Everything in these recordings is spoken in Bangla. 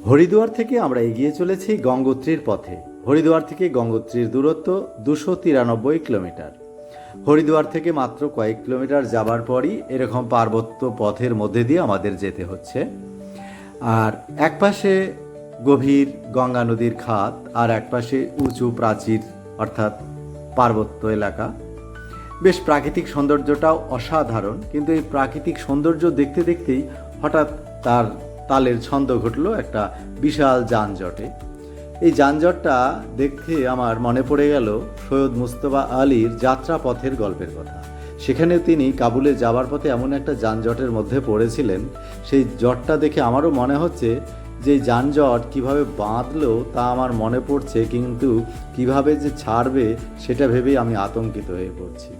হরিদ্বার থেকে আমরা এগিয়ে চলেছি গঙ্গোত্রীর পথে। হরিদ্বার থেকে গঙ্গোত্রীর দূরত্ব 293 কিলোমিটার। হরিদ্বার থেকে মাত্র কয়েক কিলোমিটার যাবার পরই এরকম পার্বত্য পথের মধ্যে দিয়ে আমাদের যেতে হচ্ছে। আর একপাশে গভীর গঙ্গা নদীর খাত, আর একপাশে উঁচু প্রাচীর অর্থাৎ পার্বত্য এলাকা। বেশ প্রাকৃতিক সৌন্দর্যটাও অসাধারণ, কিন্তু এই প্রাকৃতিক সৌন্দর্য দেখতে দেখতেই হঠাৎ তার তালের ছন্দ ঘটল একটা বিশাল যানজটে। এই যানজটটা দেখতে আমার মনে পড়ে গেল সৈয়দ মুজতবা আলীর যাত্রা পথের গল্পের কথা। সেখানেও তিনি কাবুলে যাবার পথে এমন একটা যানজটের মধ্যে পড়েছিলেন, সেই জটটা দেখে আমারও মনে হচ্ছে যে যানজট কিভাবে বাঁধলো তা আমার মনে পড়ছে, কিন্তু কিভাবে যে ছাড়বে সেটা ভেবেই আমি আতঙ্কিত হয়ে পড়ছি।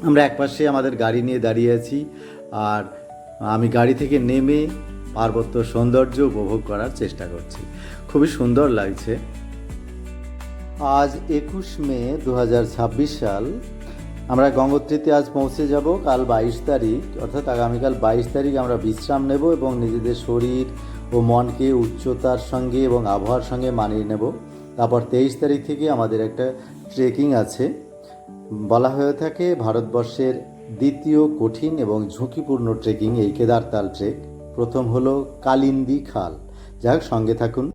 আমরা একপাশে আমাদের গাড়ি নিয়ে দাঁড়িয়ে আছি, আর আমি গাড়ি থেকে নেমে পার্বত্য সৌন্দর্য উপভোগ করার চেষ্টা করছি। খুবই সুন্দর লাগছে। আজ 21 মে 2026 সাল। আমরা গঙ্গোত্রীতে আজ পৌঁছে যাব কাল 22 তারিখ, অর্থাৎ আগামীকাল 22 তারিখ আমরা বিশ্রাম নেব এবং নিজেদের শরীর ও মনকে উচ্চতার সঙ্গে এবং আবহাওয়ার সঙ্গে মানিয়ে নেব। তারপর 23 তারিখ থেকে আমাদের একটা ট্রেকিং আছে। বলা হয়ে থাকে ভারতবর্ষের দ্বিতীয় কঠিন এবং ঝুঁকিপূর্ণ ট্রেকিং এই কেদারতাল ট্রেক। প্রথম হলো কালিন্দী খাল। যাই হোক, সঙ্গে থাকুন।